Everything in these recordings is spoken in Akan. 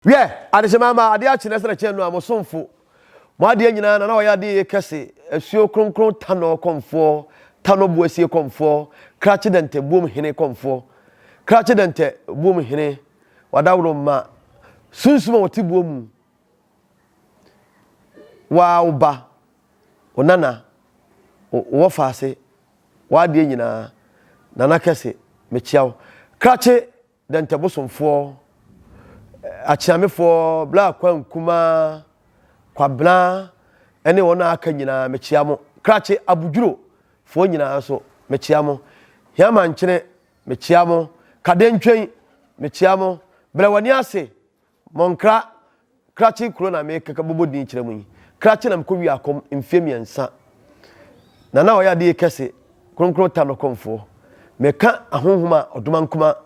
Yeah, adishemama ade achi na sere che no amosomfo. Mo ade nyina na wa ya de kese asuo kronkron tano komfo, tano buasie komfo, krache dente buom hene komfo. Krache dente buom hene wadawro ma sunsuma woti buom. Wa oba onana wo faase wa ade nyina na kese mechiawo. Krache dente bosomfo achiamefo bla kwankuma kwabla ene wona aka nyina mechiamo krache abudwuro fo nyina so mechiamo hiama nkyene mechiamo kadentwen mechiamo bla wani ase monkra krache kuro na me kaka bobodin kyerɛ mu yi krache na mkowi akom mfemiensa na oya de kese kronkro ta no komfo meka ahonhoma odomankuma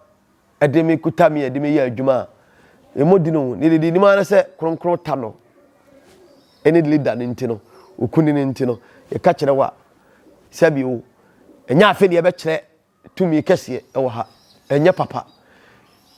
edemi kutami edemi ya adwuma emodino ni ma na se kronkron tano eni leader ni ntino okuni ni ntino e ka kire wa sabi o enya afi ne ye be kire tumi kese e wo ha enya papa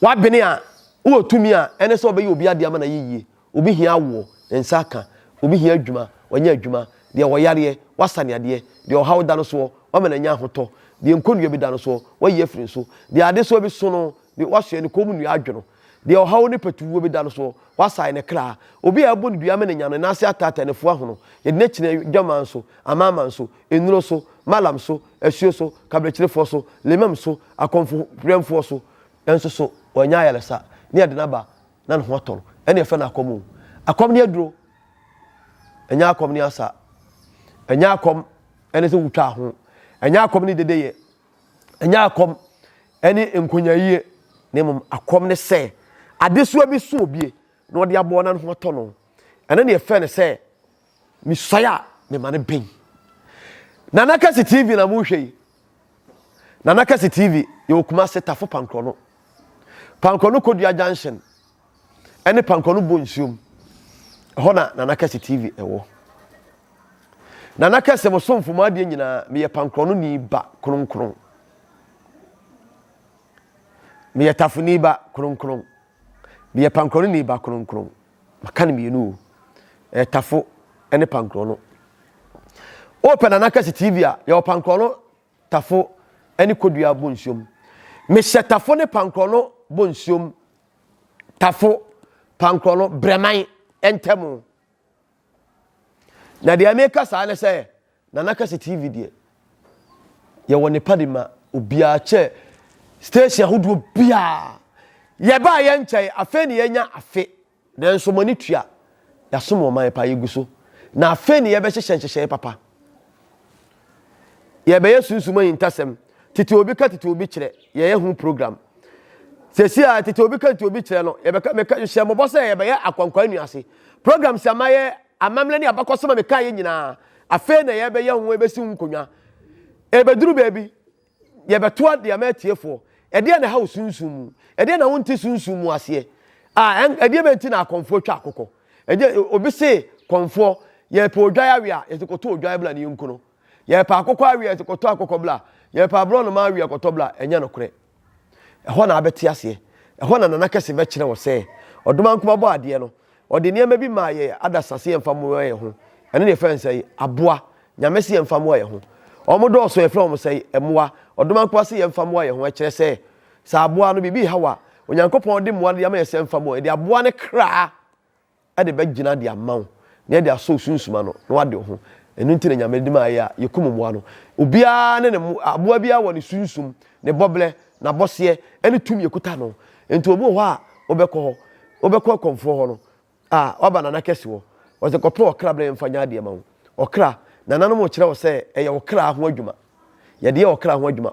wa bene a wo tumi a ene se obeyi obi ade ama na yiye obi hia wo nsaka obi hia adwuma wanya adwuma de wo yare wasane ade de o hawo da no so wa ma na nya hoto de nkonu bi da no so wa yi afiri so de ade so bi so no de wahwe ne komu nu adwono de ohawo ne patuwo bi da no so wasai ne kra obi abu ne dua me ne nya no na se atata ne fo ahono ye ne kine dwaman so amama so enuro so malam so asuo so kabrechire fo so lemam so akonfo premfo so enso so onya yalesa ne ade na ba na ne ho toro ene efe na akomu akom ne aduro enya akom ne asa enya akom ene se wutwa ho enya akom ne dedeye enya akom ene enkonyaye ne mum akom ne se adesuwa bi so obie na odi abo na ho to no ene ne efe ne se misaya me mane ben nana kasi tv na mu hwei nana kasi tv ye okuma se tafo pankrono kodua junction ene pankrono bonsuom hona nana kasi tv ewo nana kasi mo somfo ma de nyina me ye pankrono ni ba kronkron me ye tafuni ba kronkron me ye pankrono ni ba kronkron makane me nu tafo ene pankrono open anakasi tv a ye pankrono tafo ene kodua bonsuom me hye tafo ne pankrono bonsuom tafo pankrono breman entemu na de ameka sa ne se nanakasi tv de ye woni padima obia che station hodo bia ye ba ye nkyai afe ne yenya afe nanso mani tua ya somo man pa yeguso na afe ne ye be hyehye papa ye be Sumsum Ahintasem tete obi ka tete obi kire ye hu program sesi a tete obi ka tete obi kire no ye be ka meka hye mo bo se ye be ye akwankwa nuase program si amaye amamle ne Abakosem me ka ye nyina afe ne ye be ye hu e be si nkonwa e be duru baby ye be to ade amatiefo e de na ha Sumsum e de na wonti Sumsum ase e de be nti na Okomfo twa akoko e de obi se konfo ye pe odwa ya wi a ye koto odwa ya bla ne nkuno ye pa akoko awi ye koto akoko bla ye pa bro no ma awi koto bla enya no kure e ho na abeti ase e ho na nana kese be kire wo se odoma nkoma bo ade no ode niam bi ma ye adasase ye mfamo ye ho ene ne fe nse aboa nyamese ye mfamo ye ho omodo so ye fe omo se emoa odoma nkoma se ye mfamo ye ho e kire se sa aboa no bibi hawa onyankopon de moa de ma ye se mfamo de aboa ne kra e de be gina de amaw ne de aso Sumsum no no ade ho enu ntine nyame de ma ya yekummoa no obia ne aboa bia wo ne Sumsum ne boble na bose ene tum yekuta no enti obo ho a obekọ Okomfo ho no oba nana kese wo se kopo okra bla mfanya de ma wo okra nana no mo kire wo se eye okra ho adwuma ye de okra ho adwuma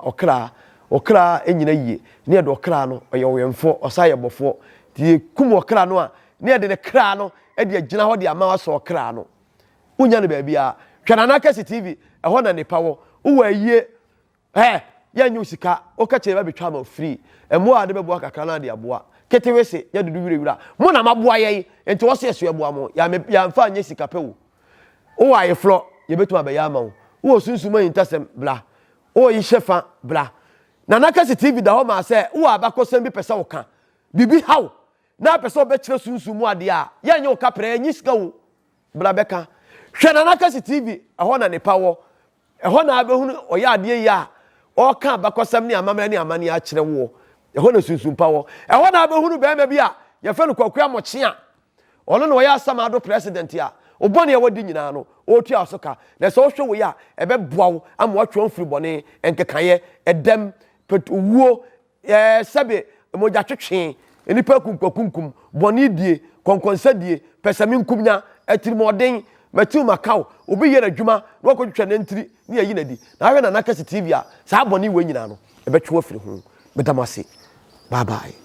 okra enyina yie ne de okra no eye oyemfo osaye bofo die kum okra no a ne de ne kra no e de agina ho de ama wa so okra no unya ne ba bia twanana kase tv e ho na ne pawo uwa yie ya nyu sika o ka kire ba betwa ma free emo ade bebo akakra na de aboa ketewese ya dudu wirewira mo na maboa ye enti wo se yeso eboa mo ya mfa anye sika pewo o wa ye flo ye betu abaya ma wo Sumsum Ahintasem bla o yi shefa bla nana kase tv da ho ma se wo Abakosem bi pese wo ka bibi hawo na pese obekire sunsun mu ade a ye nye okapre enyi sika wo bra beka hwe na nakasi tv eho na ne pawo eho na abehunu oya ade ya o ka Abakosem ne amamra ne amane a kire wo eho na sunsun pawo eho na abehunu be ma bi a ye fe no kwakua moche a ono na oya Asamado president a obone e wodi nyina no otu asoka na so hwe wo ya ebe boawo ama watwo mfiri bone enkekaye edem petuwo sebe moja twetwe enipa kunkum bone die konkonsa die pesami nkumnya atirimodin matu makao obi yere adwuma na wakotwetwa na ntiri ne yayi nadi na ahwe na nakasi tv a saa bone we nyina no ebe twe afiri ho bedamase bye bye.